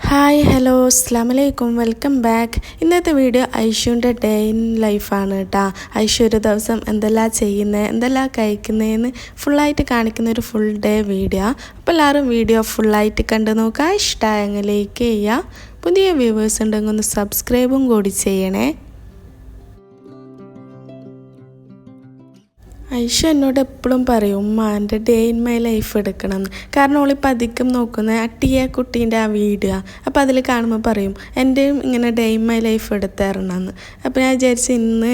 Hi hello അസ്സലാമലൈക്കും welcome back. ഇന്നത്തെ video ഐഷുവിൻ്റെ day in ലൈഫാണ് കേട്ടോ. ഐഷു ഒരു ദിവസം എന്തെല്ലാം ചെയ്യുന്നത് എന്തെല്ലാം കഴിക്കുന്നതെന്ന് ഫുള്ളായിട്ട് കാണിക്കുന്ന ഒരു ഫുൾ ഡേ വീഡിയോ. അപ്പോൾ എല്ലാവരും വീഡിയോ ഫുള്ളായിട്ട് കണ്ട് നോക്കുക. ഇഷ്ടമായെങ്കിൽ ലൈക്ക് ചെയ്യുക. പുതിയ വ്യൂവേഴ്സ് ഉണ്ടെങ്കിൽ ഒന്ന് സബ്സ്ക്രൈബും കൂടി ചെയ്യണേ. ഐഷു എന്നോട് എപ്പോഴും പറയും ഉമ്മ എൻ്റെ ഡേ ഇൻ മൈ ലൈഫ് എടുക്കണം എന്ന്. കാരണം ഓളിപ്പോൾ അധികം നോക്കുന്നത് ആ ടിയ കുട്ടീൻ്റെ ആ വീഡിയോ. അപ്പോൾ അതിൽ കാണുമ്പോൾ പറയും എൻ്റെയും ഇങ്ങനെ ഡേ ഇൻ മൈ ലൈഫ് എടുത്ത് തരണമെന്ന്. അപ്പോൾ ഞാൻ വിചാരിച്ച് ഇന്ന്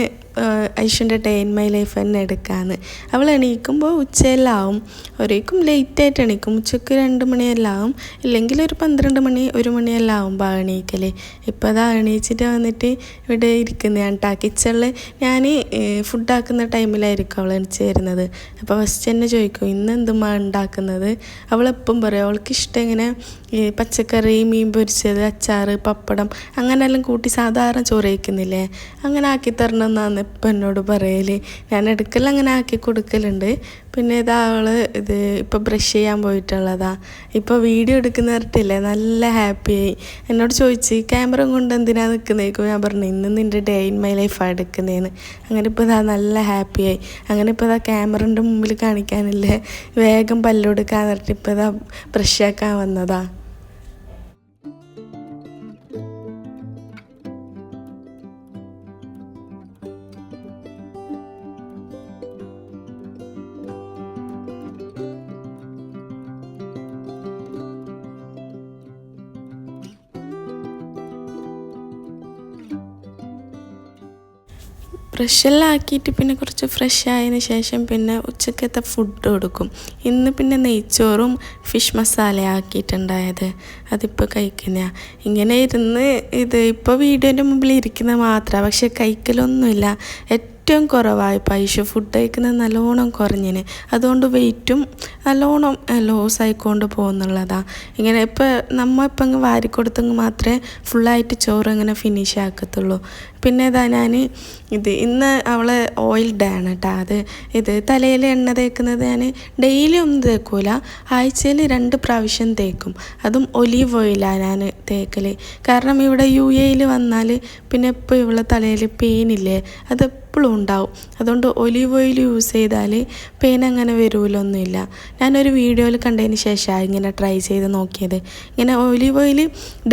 ഐഷുവിൻ്റെ ഡേ ഇൻ മൈ ലൈഫ് തന്നെ എടുക്കാമെന്ന്. അവൾ എണീക്കുമ്പോൾ ഉച്ചയെല്ലാം ഒരേക്കും ലേറ്റായിട്ട് എണീക്കും. ഉച്ചയ്ക്ക് 2 മണിയെല്ലാം ആവും, ഇല്ലെങ്കിൽ ഒരു 12 മണി 1 മണിയെല്ലാം ആവുമ്പോൾ എണീക്കൽ. ഇപ്പോൾ അതാ എണീച്ചിട്ട് വന്നിട്ട് ഇവിടെ ഇരിക്കുന്നതാണ് കേട്ടോ കിച്ചണിൽ. ഞാൻ ഫുഡാക്കുന്ന ടൈമിലായിരിക്കും അവൾ എണീച്ച് വരുന്നത്. അപ്പോൾ ഫസ്റ്റ് തന്നെ ചോദിക്കും ഇന്ന് എന്തുമാ ഉണ്ടാക്കുന്നത്. അവളെപ്പം പറയും അവൾക്ക് ഇഷ്ടം ഇങ്ങനെ പച്ചക്കറി, മീൻ പൊരിച്ചത്, അച്ചാർ, പപ്പടം അങ്ങനെയെല്ലാം കൂട്ടി സാധാരണ ചോറ് കഴിക്കുന്നില്ലേ, അങ്ങനെ ആക്കി തരണമെന്നാണ് ഇപ്പം എന്നോട് പറയൽ. ഞാൻ ഇടയ്ക്കെല്ലാം അങ്ങനെ ആക്കി കൊടുക്കലുണ്ട്. പിന്നെ ഇതാ അവൾ ഇപ്പോൾ ബ്രഷ് ചെയ്യാൻ പോയിട്ടുള്ളതാ. ഇപ്പോൾ വീഡിയോ എടുക്കുന്ന പറഞ്ഞിട്ടില്ലേ നല്ല ഹാപ്പിയായി. എന്നോട് ചോദിച്ച് ക്യാമറ കൊണ്ട് എന്തിനാണ് നിൽക്കുന്നേക്കും. ഞാൻ പറഞ്ഞു ഇന്ന് നിൻ്റെ ഡേ ഇൻ മൈ ലൈഫാണ് എടുക്കുന്നതെന്ന്. അങ്ങനെ ഇപ്പോൾ ഇതാ നല്ല ഹാപ്പിയായി. അങ്ങനെ ഇപ്പോൾ ഇതാ ക്യാമറൻ്റെ മുമ്പിൽ കാണിക്കാനില്ലേ വേഗം പല്ലെടുക്കാൻ പറഞ്ഞിട്ട് ഇപ്പോൾ ഇതാ ബ്രഷാക്കാൻ വന്നതാ. ബ്രഷെല്ലാം ആക്കിയിട്ട് പിന്നെ കുറച്ച് ഫ്രഷ് ആയതിന് ശേഷം പിന്നെ ഉച്ചക്കത്തെ ഫുഡ് കൊടുക്കും. ഇന്ന് പിന്നെ നെയ്ച്ചോറും ഫിഷ് മസാല ആക്കിയിട്ടുണ്ടായത് അതിപ്പോൾ കഴിക്കുന്ന. ഇങ്ങനെ ഇരുന്ന് ഇപ്പോൾ വീഡിയോൻ്റെ മുമ്പിൽ ഇരിക്കുന്നത് മാത്രമാണ്, പക്ഷെ കഴിക്കലൊന്നുമില്ല. ഏറ്റവും കുറവായി ഐഷു ഫുഡ് കഴിക്കുന്നത് നല്ലോണം കുറഞ്ഞിന്. അതുകൊണ്ട് വെയിറ്റും നല്ലോണം ലോസ് ആയിക്കൊണ്ട് പോകുന്നുള്ളതാണ്. ഇങ്ങനെ ഇപ്പം അങ്ങ് വാരിക്കൊടുത്തെങ്കിൽ മാത്രമേ ഫുള്ളായിട്ട് ചോറ് അങ്ങനെ ഫിനിഷ് ആക്കത്തുള്ളൂ. പിന്നെ ഇതാ ഞാൻ ഇന്ന് അവളെ ഓയിൽ ഡേ ആണ് കേട്ടോ. തലയിൽ എണ്ണ തേക്കുന്നത് ഞാൻ ഡെയിലി ഒന്നും തേക്കൂല, ആഴ്ചയിൽ 2 പ്രാവശ്യം തേക്കും. അതും ഒലീവ് ഓയിലാണ് ഞാൻ തേക്കൽ. കാരണം ഇവിടെ UAE വന്നാൽ പിന്നെ ഇപ്പോൾ ഇവളെ തലയിൽ പെയിനില്ലേ അത് എപ്പോഴും ഉണ്ടാവും. അതുകൊണ്ട് ഒലീവ് ഓയിൽ യൂസ് ചെയ്താൽ പെയിൻ അങ്ങനെ വരുമല്ലൊന്നുമില്ല. ഞാനൊരു വീഡിയോയിൽ കണ്ടതിന് ശേഷമാണ് ഇങ്ങനെ ട്രൈ ചെയ്ത് നോക്കിയത്. ഇങ്ങനെ ഒലീവ് ഓയിൽ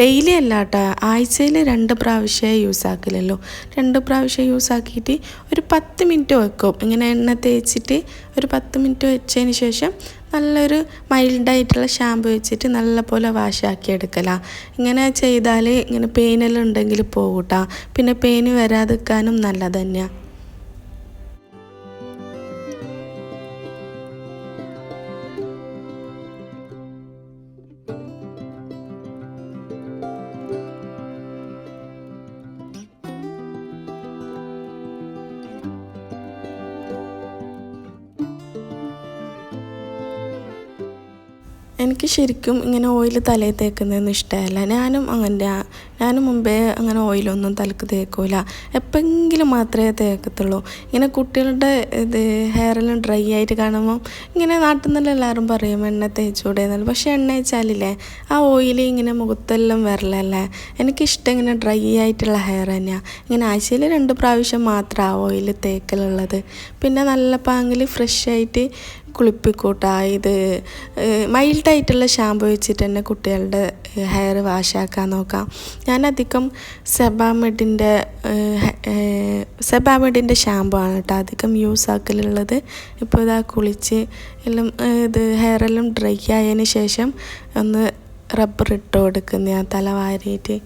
ഡെയിലി അല്ല കേട്ടോ, ആഴ്ചയിൽ 2 പ്രാവശ്യമേ യൂസ് ആക്കില്ലല്ലോ. 2 പ്രാവശ്യം യൂസ് ആക്കിയിട്ട് ഒരു 10 മിനിറ്റ് വെക്കും. ഇങ്ങനെ എണ്ണ തേച്ചിട്ട് ഒരു 10 മിനിറ്റ് വെച്ചതിന് ശേഷം നല്ലൊരു മൈൽഡായിട്ടുള്ള ഷാമ്പു വെച്ചിട്ട് നല്ലപോലെ വാഷാക്കി എടുക്കലാണ്. ഇങ്ങനെ ചെയ്താൽ ഇങ്ങനെ പെയിനെല്ലാം ഉണ്ടെങ്കിൽ പോകൂട്ടാ. പിന്നെ പെയിന് വരാതിരിക്കാനും നല്ലത് തന്നെയാണ്. എനിക്ക് ശരിക്കും ഇങ്ങനെ ഓയിൽ തലയിൽ തേക്കുന്നതൊന്നും ഇഷ്ടമല്ല. ഞാനും മുമ്പേ അങ്ങനെ ഓയിലൊന്നും തലക്ക് തേക്കൂല. എപ്പോഴെങ്കിലും മാത്രമേ തേക്കത്തുള്ളൂ. ഇങ്ങനെ കുട്ടികളുടെ ഹെയറെല്ലാം ഡ്രൈ ആയിട്ട് കാണുമ്പോൾ ഇങ്ങനെ നാട്ടിൽ നിന്നെല്ലാം എല്ലാവരും പറയും എണ്ണ തേച്ചൂടെ എന്നല്ല. പക്ഷേ എണ്ണ തേച്ചാലില്ലേ ആ ഓയിൽ ഇങ്ങനെ മുഖത്തെല്ലാം വരലല്ലേ. എനിക്കിഷ്ടം ഇങ്ങനെ ഡ്രൈ ആയിട്ടുള്ള ഹെയർ തന്നെയാണ്. ഇങ്ങനെ ആഴ്ചയിൽ 2 പ്രാവശ്യം മാത്രം ആ ഓയിൽ തേക്കലുള്ളത്. പിന്നെ നല്ല പാങ്ങിൽ ഫ്രഷ് ആയിട്ട് കുളിപ്പിക്കൂട്ടാ. മൈൽഡായിട്ടുള്ള ഷാമ്പു വെച്ചിട്ട് തന്നെ കുട്ടികളുടെ ഹെയർ വാഷാക്കാൻ നോക്കാം. ഞാനധികം സെബാമെഡിൻ്റെ ഷാമ്പു ആണ് കേട്ടോ അധികം യൂസ് ആക്കലുള്ളത്. ഇപ്പോൾ ഇതാ കുളിച്ച് എല്ലാം ഹെയറെല്ലാം ഡ്രൈ ആയതിന് ശേഷം ഒന്ന് റബ്ബർ ഇട്ട് കൊടുക്കുന്ന തല വാരിയിട്ട്.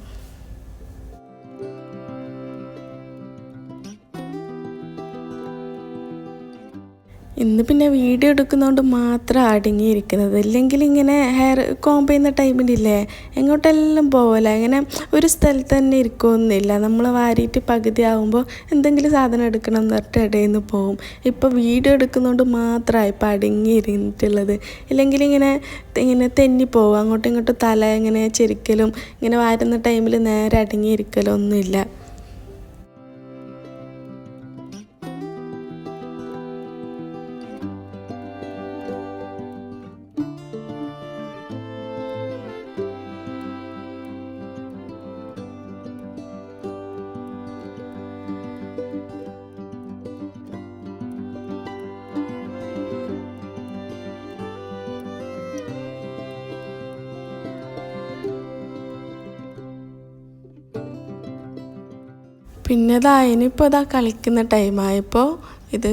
ഇന്ന് പിന്നെ വീഡിയോ എടുക്കുന്നതുകൊണ്ട് മാത്രം അടങ്ങിയിരിക്കുന്നത്. ഇല്ലെങ്കിൽ ഇങ്ങനെ ഹെയർ കോംബ് ചെയ്യുന്ന ടൈമിലില്ലേ എങ്ങോട്ടെല്ലാം പോവല, ഇങ്ങനെ ഒരു സ്ഥലത്ത് തന്നെ ഇരിക്കുമൊന്നുമില്ല. നമ്മൾ വാരിയിട്ട് പകുതി ആകുമ്പോൾ എന്തെങ്കിലും സാധനം എടുക്കണം എന്ന് പറഞ്ഞിട്ട് ഇടയിൽ നിന്ന് പോവും. ഇപ്പോൾ വീഡിയോ എടുക്കുന്നതുകൊണ്ട് മാത്രമാണ് ഇപ്പോൾ അടങ്ങിയിരുന്നിട്ടുള്ളത്. ഇല്ലെങ്കിൽ ഇങ്ങനെ തെന്നിപ്പോവും. അങ്ങോട്ടും ഇങ്ങോട്ടും തല ഇങ്ങനെ ചെരിക്കലും ഇങ്ങനെ വാരുന്ന ടൈമിൽ നേരെ അടങ്ങിയിരിക്കലൊന്നുമില്ല. പിന്നെ ഇനിയിപ്പോൾ കളിക്കുന്ന ടൈമായപ്പോൾ ഇത്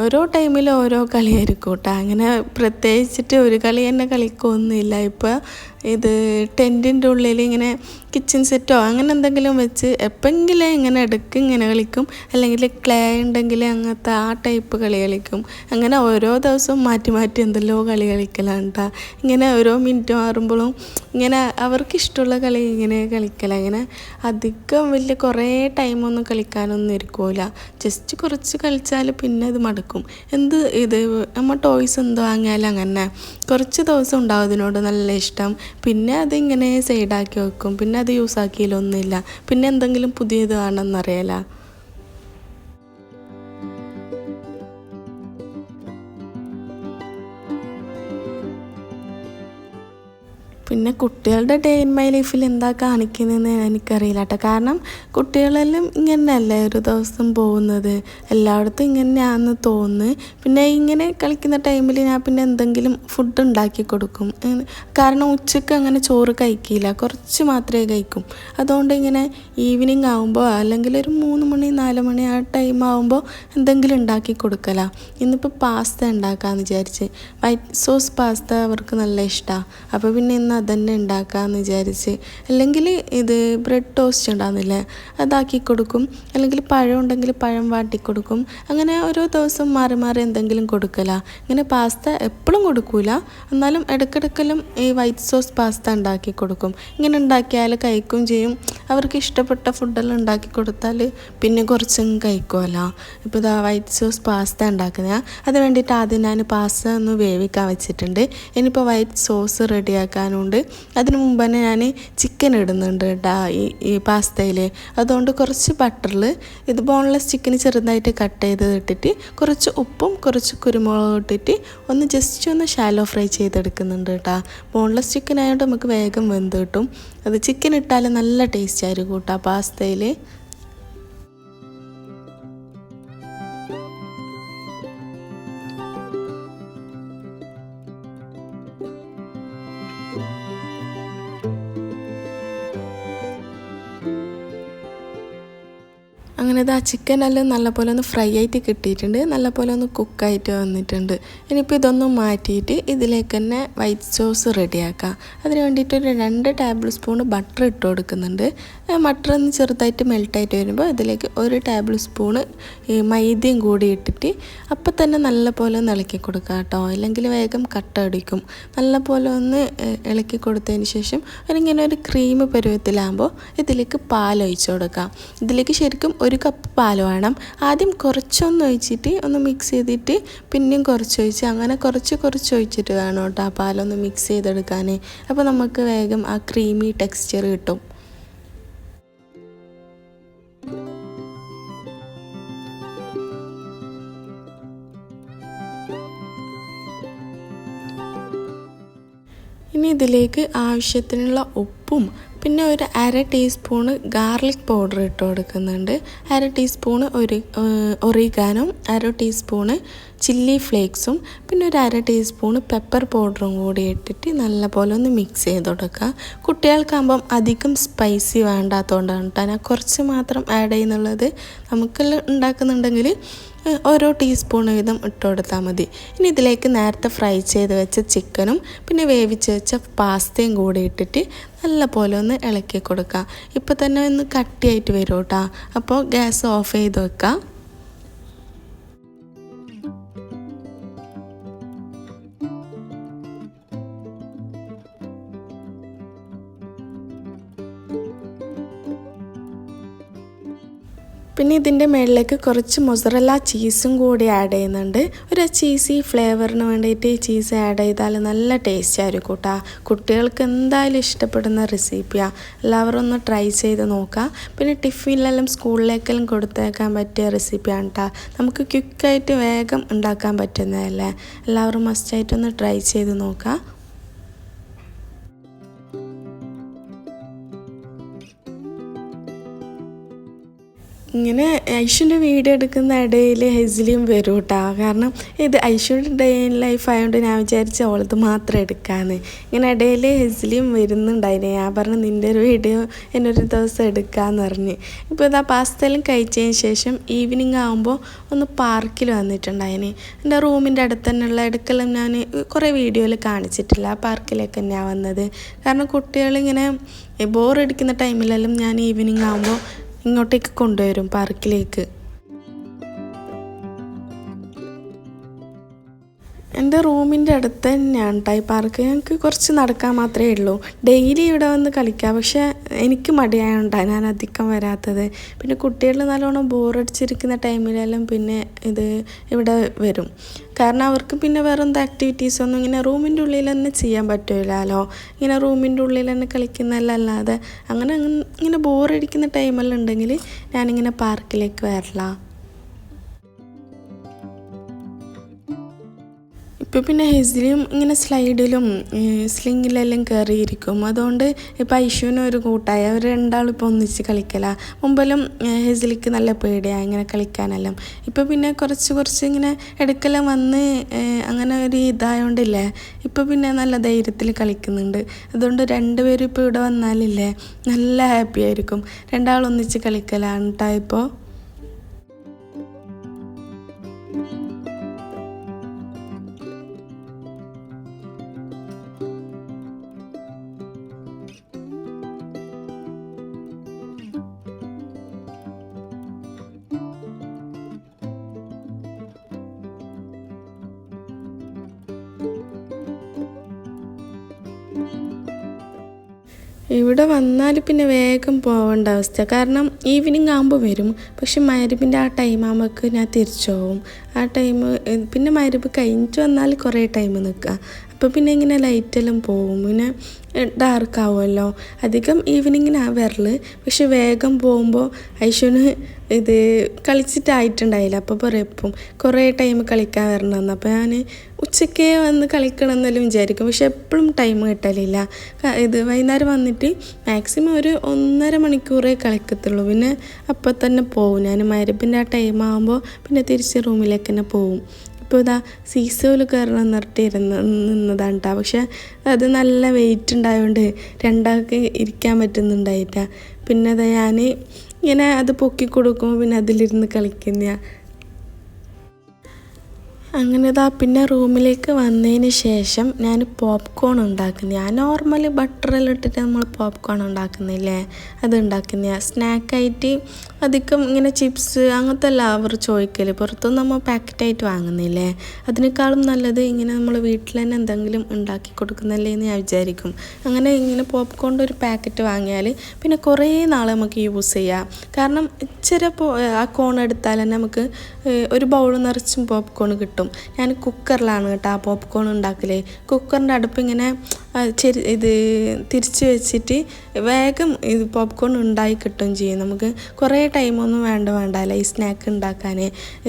ഓരോ ടൈമിൽ ഓരോ കളിയായിരിക്കും കേട്ടോ. അങ്ങനെ പ്രത്യേകിച്ചിട്ട് ഒരു കളി തന്നെ കളിക്കൊന്നുമില്ല. ഇപ്പോൾ ഇത് ടെൻറ്റിൻ്റെ ഉള്ളിൽ ഇങ്ങനെ കിച്ചൺ സെറ്റോ അങ്ങനെ എന്തെങ്കിലും വെച്ച് എപ്പോഴെങ്കിലും ഇങ്ങനെ ഇടയ്ക്ക് ഇങ്ങനെ കളിക്കും. അല്ലെങ്കിൽ ക്ലേ ഉണ്ടെങ്കിൽ അങ്ങനത്തെ ആ ടൈപ്പ് കളി കളിക്കും. അങ്ങനെ ഓരോ ദിവസവും മാറ്റി മാറ്റി എന്തെല്ലോ കളി കളിക്കലാണ് കേട്ടോ. ഇങ്ങനെ ഓരോ മിനിറ്റ് മാറുമ്പോഴും ഇങ്ങനെ അവർക്കിഷ്ടമുള്ള കളി ഇങ്ങനെ കളിക്കലാണ്. ഇങ്ങനെ അധികം വലിയ കുറേ ടൈമൊന്നും കളിക്കാനൊന്നും ഇരിക്കില്ല. ജസ്റ്റ് കുറച്ച് കളിച്ചാൽ പിന്നെ ഇത് മടുക്കും. ഇത് നമ്മൾ ടോയ്സ് എന്ത് വാങ്ങിയാലും അങ്ങനെ കുറച്ച് ദിവസം ഉണ്ടാവും അതിനോട് നല്ല ഇഷ്ടം. പിന്നെ അതിങ്ങനെ സൈഡാക്കി വെക്കും. പിന്നെ അത് യൂസ് ആക്കിയാലൊന്നുമില്ല. പിന്നെ എന്തെങ്കിലും പുതിയത് വേണമെന്നറിയാല. പിന്നെ കുട്ടികളുടെ ഡേ ഇൻ മൈ ലൈഫിൽ എന്താ കാണിക്കുന്നതെന്ന് എനിക്കറിയില്ല കേട്ടോ. കാരണം കുട്ടികളെല്ലാം ഇങ്ങനെയല്ലേ ഒരു ദിവസം പോകുന്നത്, എല്ലായിടത്തും ഇങ്ങനെയാണെന്ന് തോന്നുന്നു. പിന്നെ ഇങ്ങനെ കളിക്കുന്ന ടൈമിൽ ഞാൻ പിന്നെ എന്തെങ്കിലും ഫുഡ് ഉണ്ടാക്കി കൊടുക്കും. കാരണം ഉച്ചയ്ക്ക് അങ്ങനെ ചോറ് കഴിക്കില്ല, കുറച്ച് മാത്രമേ കഴിക്കും. അതുകൊണ്ട് ഇങ്ങനെ ഈവനിങ് ആകുമ്പോൾ അല്ലെങ്കിൽ ഒരു 3 മണി 4 മണി ആ ടൈം ആകുമ്പോൾ എന്തെങ്കിലും ഉണ്ടാക്കി കൊടുക്കലാണ്. ഇന്നിപ്പോൾ പാസ്ത ഉണ്ടാക്കാമെന്ന് വിചാരിച്ച്. വൈറ്റ് സോസ് പാസ്ത അവർക്ക് നല്ല ഇഷ്ടമാണ്. അപ്പോൾ പിന്നെ ഇന്ന് അതന്നെ ഉണ്ടാക്കാമെന്ന് വിചാരിച്ച്. അല്ലെങ്കിൽ ഇത് ബ്രെഡ് ടോസ്റ്റ് ഉണ്ടാകുന്നില്ലേ, അതാക്കി കൊടുക്കും. അല്ലെങ്കിൽ പഴം ഉണ്ടെങ്കിൽ പഴം വാട്ടി കൊടുക്കും. അങ്ങനെ ഓരോ ദിവസം മാറി മാറി എന്തെങ്കിലും കൊടുക്കല. ഇങ്ങനെ പാസ്ത എപ്പോഴും കൊടുക്കൂല, എന്നാലും ഇടയ്ക്കിടയ്ക്കെല്ലാം ഈ വൈറ്റ് സോസ് പാസ്ത ഉണ്ടാക്കി കൊടുക്കും. ഇങ്ങനെ ഉണ്ടാക്കിയാൽ കഴിക്കും ചെയ്യും. അവർക്ക് ഇഷ്ടപ്പെട്ട ഫുഡെല്ലാം ഉണ്ടാക്കി കൊടുത്താൽ പിന്നെ കുറച്ചങ്ങ് കഴിക്കുമല്ലോ. ഇപ്പോൾ ഇതാ വൈറ്റ് സോസ് പാസ്ത ഉണ്ടാക്കുന്നത്. അത് വേണ്ടിയിട്ട് ആദ്യം ഞാൻ പാസ്ത ഒന്ന് വേവിക്കാൻ വെച്ചിട്ടുണ്ട്. ഇനിയിപ്പോൾ വൈറ്റ് സോസ് റെഡിയാക്കാനുണ്ട്. അതിന് മുമ്പ് തന്നെ ഞാൻ ചിക്കൻ ഇടുന്നുണ്ട് കേട്ടോ ഈ പാസ്തയിൽ. അതുകൊണ്ട് കുറച്ച് ബട്ടറിൽ ഇത് ബോൺലെസ് ചിക്കൻ ചെറുതായിട്ട് കട്ട് ചെയ്ത് ഇട്ടിട്ട് കുറച്ച് ഉപ്പും കുറച്ച് കുരുമുളകും ഇട്ടിട്ട് ഒന്ന് ജസ്റ്റ് ഒന്ന് ഷാലോ ഫ്രൈ ചെയ്തെടുക്കുന്നുണ്ട് കേട്ടോ. ബോൺലെസ് ചിക്കൻ ആയതുകൊണ്ട് നമുക്ക് വേഗം വെന്ത് കിട്ടും. അത് ചിക്കൻ ഇട്ടാൽ നല്ല ടേസ്റ്റ് ആയിരിക്കും കേട്ടോ പാസ്തയിൽ. അങ്ങനെ ഇത് ആ ചിക്കനെല്ലാം നല്ലപോലെ ഒന്ന് ഫ്രൈ ആയിട്ട് കിട്ടിയിട്ടുണ്ട്, നല്ലപോലെ ഒന്ന് കുക്കായിട്ട് വന്നിട്ടുണ്ട്. ഇനിയിപ്പോൾ ഇതൊന്നും മാറ്റിയിട്ട് ഇതിലേക്ക് തന്നെ വൈറ്റ് സോസ് റെഡിയാക്കാം. അതിന് വേണ്ടിയിട്ട് ഒരു 2 ടേബിൾ സ്പൂൺ ബട്ടർ ഇട്ട് കൊടുക്കുന്നുണ്ട്. ബട്ടർ ഒന്ന് ചെറുതായിട്ട് മെൽട്ടായിട്ട് വരുമ്പോൾ ഇതിലേക്ക് 1 ടേബിൾ സ്പൂണ് ഈ മൈദയും കൂടി ഇട്ടിട്ട് അപ്പം തന്നെ നല്ലപോലെ ഒന്ന് ഇളക്കി കൊടുക്കുക കേട്ടോ. അല്ലെങ്കിൽ വേഗം കട്ട അടിക്കും. നല്ലപോലെ ഒന്ന് ഇളക്കി കൊടുത്തതിന് ശേഷം ഇങ്ങനെ ഒരു ക്രീം പരുവത്തിലാകുമ്പോൾ ഇതിലേക്ക് പാൽ ഒഴിച്ച് കൊടുക്കാം. ഇതിലേക്ക് ശരിക്കും 1 കപ്പ് പാൽ വേണം. ആദ്യം കുറച്ചൊന്ന് ഒഴിച്ചിട്ട് ഒന്ന് മിക്സ് ചെയ്തിട്ട് പിന്നെയും കുറച്ച് ഒഴിച്ച് അങ്ങനെ കുറച്ച് ഒഴിച്ചിട്ട് വേണം കേട്ടോ ആ പാലൊന്ന് മിക്സ് ചെയ്തെടുക്കാൻ. അപ്പോൾ നമുക്ക് വേഗം ആ ക്രീമി ടെക്സ്ചർ കിട്ടും. ഇനി ഇതിലേക്ക് ആവശ്യത്തിനുള്ള ഉപ്പും പിന്നെ ഒരു 1/2 ടീസ്പൂണ് ഗാർലിക് പൗഡർ ഇട്ട് കൊടുക്കുന്നുണ്ട്. 1/2 ടീസ്പൂണ് ഒറിഗാനും 1/2 ടീസ്പൂണ് ചില്ലി ഫ്ലേക്സും പിന്നെ ഒരു 1/2 ടീസ്പൂണ് പെപ്പർ പൗഡറും കൂടി ഇട്ടിട്ട് നല്ലപോലെ ഒന്ന് മിക്സ് ചെയ്ത് കൊടുക്കുക. കുട്ടികൾക്കാകുമ്പം അധികം സ്പൈസി വേണ്ടാത്തതുകൊണ്ടാണ് കേട്ടോ ഞാൻ കുറച്ച് മാത്രം ആഡ് ചെയ്യുന്നുള്ളത്. നമുക്കെല്ലാം ഉണ്ടാക്കുന്നുണ്ടെങ്കിൽ ഓരോ ടീസ്പൂൺ വീതം ഇട്ട് കൊടുത്താൽ മതി. ഇനി ഇതിലേക്ക് നേരത്തെ ഫ്രൈ ചെയ്ത് വെച്ച ചിക്കനും പിന്നെ വേവിച്ച് വെച്ച പാസ്തയും കൂടി ഇട്ടിട്ട് നല്ല പോലെ ഒന്ന് ഇളക്കി കൊടുക്കുക. ഇപ്പോൾ തന്നെ ഒന്ന് കട്ടിയായിട്ട് വരും കേട്ടോ. അപ്പോൾ ഗ്യാസ് ഓഫ് ചെയ്ത് വെക്കുക. പിന്നെ ഇതിൻ്റെ മുകളിലേക്ക് കുറച്ച് മൊസറല്ല ചീസും കൂടി ആഡ് ചെയ്യുന്നുണ്ട്. ഒരു ചീസി ഫ്ലേവറിന് വേണ്ടിയിട്ട് ചീസ് ആഡ് ചെയ്താൽ നല്ല ടേസ്റ്റ് ആയിരിക്കും കേട്ടോ. കുട്ടികൾക്ക് എന്തായാലും ഇഷ്ടപ്പെടുന്ന റെസിപ്പിയാണ്. എല്ലാവരും ഒന്ന് ട്രൈ ചെയ്ത് നോക്കാം. പിന്നെ ടിഫിനിലെല്ലാം സ്കൂളിലേക്കെല്ലാം കൊടുത്തേക്കാൻ പറ്റിയ റെസിപ്പിയാണ് കേട്ടോ. നമുക്ക് ക്വിക്കായിട്ട് വേഗം ഉണ്ടാക്കാൻ പറ്റുന്നതല്ലേ. എല്ലാവരും മസ്റ്റായിട്ടൊന്ന് ട്രൈ ചെയ്ത് നോക്കാം. ഇങ്ങനെ ഐഷുവിൻ്റെ വീഡിയോ എടുക്കുന്ന ഇടയിൽ ഹെസിലിയും വരും കേട്ടോ. കാരണം ഇത് ഐഷുവിൻ്റെ ഡേ ഇൻ ലൈഫ് ആയതുകൊണ്ട് ഞാൻ വിചാരിച്ച ഓളത് മാത്രം എടുക്കാമെന്ന്. ഇങ്ങനെ ഇടയിൽ ഹെസിലിയും വരുന്നുണ്ടായിരുന്നു. ഞാൻ പറഞ്ഞു നിൻ്റെ ഒരു വീഡിയോ എന്നൊരു ദിവസം എടുക്കാമെന്ന് പറഞ്ഞ്. ഇപ്പോൾ ഇതാ പാസ്തയെല്ലാം കഴിച്ചതിന് ശേഷം ഈവനിങ് ആകുമ്പോൾ ഒന്ന് പാർക്കിൽ വന്നിട്ടുണ്ടായിന്. എൻ്റെ റൂമിൻ്റെ അടുത്ത് തന്നെയുള്ള ഇടയ്ക്കെല്ലാം ഞാൻ കുറേ വീഡിയോയിൽ കാണിച്ചിട്ടില്ല. ആ പാർക്കിലേക്ക് തന്നെയാണ് വന്നത്. കാരണം കുട്ടികളിങ്ങനെ ബോറടിക്കുന്ന ടൈമിലെല്ലാം ഞാൻ ഈവനിങ് ആകുമ്പോൾ ഇങ്ങോട്ടേക്ക് കൊണ്ടുവരും പാർക്കിലേക്ക്. എൻ്റെ റൂമിൻ്റെ അടുത്ത് തന്നെയാണ് കേട്ടോ ഈ പാർക്ക്. ഞങ്ങൾക്ക് കുറച്ച് നടക്കാൻ മാത്രമേ ഉള്ളൂ. ഡെയിലി ഇവിടെ വന്ന് കളിക്കാം. പക്ഷേ എനിക്ക് മടിയായോണ്ടാണ് ഞാൻ അധികം വരാത്തത്. പിന്നെ കുട്ടികൾ നല്ലോണം ബോറടിച്ചിരിക്കുന്ന ടൈമിലെല്ലാം പിന്നെ ഇത് ഇവിടെ വരും. കാരണം അവർക്ക് പിന്നെ വേറെ എന്ത് ആക്ടിവിറ്റീസൊന്നും ഇങ്ങനെ റൂമിൻ്റെ ഉള്ളിൽ തന്നെ ചെയ്യാൻ പറ്റില്ലല്ലോ. ഇങ്ങനെ റൂമിൻ്റെ ഉള്ളിൽ തന്നെ കളിക്കുന്നതല്ലാതെ ഇങ്ങനെ ബോറടിക്കുന്ന ടൈമെല്ലാം ഉണ്ടെങ്കിൽ ഞാനിങ്ങനെ പാർക്കിലേക്ക് വരില്ല. ഇപ്പോൾ പിന്നെ ഹെസിലിയും ഇങ്ങനെ സ്ലൈഡിലും സ്ലിങ്ങിലെല്ലാം കയറിയിരിക്കും. അതുകൊണ്ട് ഇപ്പോൾ ഐഷുവിനും ഒരു കൂട്ടായി. അവർ രണ്ടാളും ഇപ്പോൾ ഒന്നിച്ച് കളിക്കല. മുമ്പെല്ലാം ഹെസിലിക്ക് നല്ല പേടിയാണ് ഇങ്ങനെ കളിക്കാനെല്ലാം. ഇപ്പോൾ പിന്നെ കുറച്ച് ഇങ്ങനെ ഇടയ്ക്കെല്ലാം വന്ന് അങ്ങനെ ഒരു ഇതായോണ്ടില്ലേ ഇപ്പോൾ പിന്നെ നല്ല ധൈര്യത്തിൽ കളിക്കുന്നുണ്ട്. അതുകൊണ്ട് രണ്ടുപേരും ഇപ്പോൾ ഇവിടെ വന്നാലില്ലേ നല്ല ഹാപ്പി ആയിരിക്കും. രണ്ടാളൊന്നിച്ച് കളിക്കലാണ് കേട്ടോ ഇപ്പോൾ. ഇവിടെ വന്നാൽ പിന്നെ വേഗം പോകേണ്ട അവസ്ഥ. കാരണം ഈവനിങ് ആകുമ്പോൾ വരും. പക്ഷെ മഗ്‌രിബിൻ്റെ ആ ടൈം ആകുമ്പോഴേക്ക് ഞാൻ തിരിച്ചു പോകും. ആ ടൈം പിന്നെ മഗ്‌രിബ് കഴിഞ്ഞിട്ട് വന്നാൽ കുറേ ടൈം നിൽക്കുക. അപ്പോൾ പിന്നെ ഇങ്ങനെ ലൈറ്റെല്ലാം പോകും. പിന്നെ ഡാർക്ക് ആവുമല്ലോ. അധികം ഈവനിങ്ങിനാണ് വരൽ. പക്ഷെ വേഗം പോകുമ്പോൾ ഐഷുവിന് ഇത് കളിച്ചിട്ടായിട്ടുണ്ടായില്ല. അപ്പോൾ പറയും കുറേ ടൈം കളിക്കാൻ വരണമെന്ന്. അപ്പോൾ ഞാൻ ഉച്ചക്കേ വന്ന് കളിക്കണം എന്നെല്ലാം വിചാരിക്കും. പക്ഷെ എപ്പോഴും ടൈം കിട്ടലില്ല. ഇത് വൈകുന്നേരം വന്നിട്ട് മാക്സിമം ഒരു 1.5 മണിക്കൂറേ കളിക്കത്തുള്ളൂ. പിന്നെ അപ്പോൾ തന്നെ പോകും. ഞാൻ മഗ്‌രിബിൻ്റെ ആ ടൈം ആകുമ്പോൾ പിന്നെ തിരിച്ച് റൂമിലേക്ക് തന്നെ പോകും. ഇപ്പോൾ ഇതാ സീസോയിൽ കയറണം നിന്നതാണ് കേട്ടോ. പക്ഷെ അത് നല്ല വെയിറ്റ് ഉണ്ടായതുകൊണ്ട് രണ്ടാൾക്ക് ഇരിക്കാൻ പറ്റുന്നുണ്ടായിട്ടാ. പിന്നെ അതാ ഞാൻ ഇങ്ങനെ അത് പൊക്കി കൊടുക്കുമ്പോൾ പിന്നെ അതിലിരുന്ന് കളിക്കുന്ന. അങ്ങനെ പിന്നെ റൂമിലേക്ക് വന്നതിന് ശേഷം ഞാൻ പോപ്കോൺ ഉണ്ടാക്കുന്നത്. ഞാൻ നോർമലി ബട്ടറെല്ലാം ഇട്ടിട്ട് നമ്മൾ പോപ്കോൺ ഉണ്ടാക്കുന്നില്ലേ അത് ഉണ്ടാക്കുന്ന. സ്നാക്കായിട്ട് അധികം ഇങ്ങനെ ചിപ്സ് അങ്ങനത്തെ എല്ലാം അവർ ചോദിക്കൽ. പുറത്തുനിന്ന് നമ്മൾ പാക്കറ്റായിട്ട് വാങ്ങുന്നില്ലേ അതിനേക്കാളും നല്ലത് ഇങ്ങനെ നമ്മൾ വീട്ടിൽ തന്നെ എന്തെങ്കിലും ഉണ്ടാക്കി കൊടുക്കുന്നല്ലേ എന്ന് ഞാൻ വിചാരിക്കും. അങ്ങനെ ഇങ്ങനെ പോപ്കോണിൻ്റെ ഒരു പാക്കറ്റ് വാങ്ങിയാൽ പിന്നെ കുറേ നാൾ നമുക്ക് യൂസ് ചെയ്യാം. കാരണം ഇച്ചിരി ആ കോൺ എടുത്താൽ തന്നെ നമുക്ക് ഒരു ബൗൾ നിറച്ചും പോപ്കോൺ കിട്ടും. ഞാൻ കുക്കറിലാണ് കേട്ടോ ആ പോപ്കോൺ ഉണ്ടാക്കൽ. കുക്കറിൻ്റെ അടുപ്പ് ഇങ്ങനെ ഇത് തിരിച്ച് വെച്ചിട്ട് വേഗം ഇത് പോപ്കോൺ ഉണ്ടായി കിട്ടുകയും ചെയ്യും. നമുക്ക് കുറേ ടൈമൊന്നും വേണ്ടല്ല ഈ സ്നാക്ക് ഉണ്ടാക്കാൻ.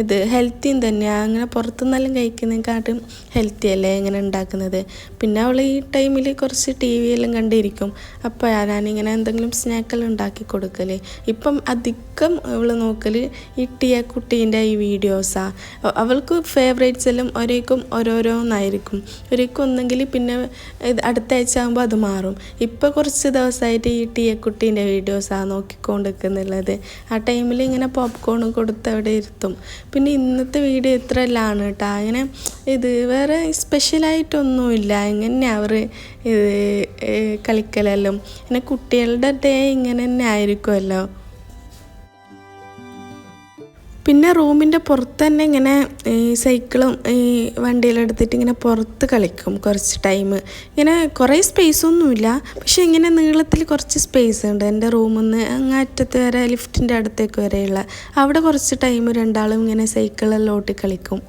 ഇത് ഹെൽത്തിയും തന്നെയാണ്. അങ്ങനെ പുറത്തുനിന്നെല്ലാം കഴിക്കുന്നതിനെക്കാട്ടും ഹെൽത്തി അല്ലേ ഇങ്ങനെ ഉണ്ടാക്കുന്നത്. പിന്നെ അവൾ ഈ ടൈമിൽ കുറച്ച് TV എല്ലാം കണ്ടിരിക്കും. അപ്പോൾ ഞാനിങ്ങനെ എന്തെങ്കിലും സ്നാക്കെല്ലാം ഉണ്ടാക്കി കൊടുക്കൽ. ഇപ്പം അധികം അവൾ നോക്കൽ ഈ കുട്ടീൻ്റെ ഈ വീഡിയോസാണ്. അവൾക്ക് ഫേവറേറ്റ്സ് എല്ലാം ഓരോന്നായിരിക്കും. ഒരിക്കും ഒന്നെങ്കിൽ പിന്നെ അടുത്ത ആഴ്ച ആകുമ്പോൾ അത് മാറും. ഇപ്പോൾ കുറച്ച് ദിവസമായിട്ട് ഈ കുട്ടീൻ്റെ വീഡിയോസാണ് നോക്കിക്കൊണ്ടിരിക്കുന്നുള്ളത്. ആ ടൈമിൽ ഇങ്ങനെ പോപ്കോൺ കൊടുത്ത് അവിടെ ഇരുത്തും. പിന്നെ ഇന്നത്തെ വീഡിയോ ഇത്രയെല്ലാം കേട്ടോ. അങ്ങനെ ഇത് വേറെ സ്പെഷ്യലായിട്ടൊന്നുമില്ല. ഇങ്ങനെ അവർ ഇത് കളിക്കലെല്ലാം പിന്നെ കുട്ടികളുടെ ഡേ ഇങ്ങനെ തന്നെ ആയിരിക്കുമല്ലോ. പിന്നെ റൂമിൻ്റെ പുറത്ത് തന്നെ ഇങ്ങനെ സൈക്കിളും വണ്ടിയിലെടുത്തിട്ട് ഇങ്ങനെ പുറത്ത് കളിക്കും കുറച്ച് ടൈം. ഇങ്ങനെ കുറേ സ്പേസൊന്നുമില്ല. പക്ഷെ ഇങ്ങനെ നീളത്തിൽ കുറച്ച് സ്പേസ് ഉണ്ട്. എൻ്റെ റൂമിൽ നിന്ന് അങ്ങറ്റത്ത് വരെ ലിഫ്റ്റിൻ്റെ അടുത്തേക്ക് വരെയുള്ള അവിടെ കുറച്ച് ടൈം രണ്ടാളും ഇങ്ങനെ സൈക്കിളെല്ലാം ഓട്ടി കളിക്കും.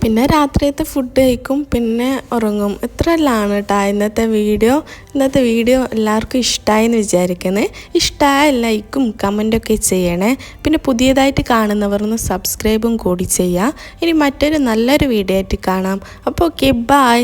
പിന്നെ രാത്രിയത്തെ ഫുഡ് കഴിക്കും, പിന്നെ ഉറങ്ങും. ഇത്രയെല്ലാമാണ് കേട്ടോ ഇന്നത്തെ വീഡിയോ. എല്ലാവർക്കും ഇഷ്ടമായി എന്ന് വിചാരിക്കുന്നത്. ഇഷ്ടമായ ലൈക്കും കമൻറ്റൊക്കെ ചെയ്യണേ. പിന്നെ പുതിയതായിട്ട് കാണുന്നവരൊന്ന് സബ്സ്ക്രൈബും കൂടി ചെയ്യുക. ഇനി മറ്റൊരു നല്ലൊരു വീഡിയോ ആയിട്ട് കാണാം. അപ്പോൾ ഓക്കെ, ബൈ.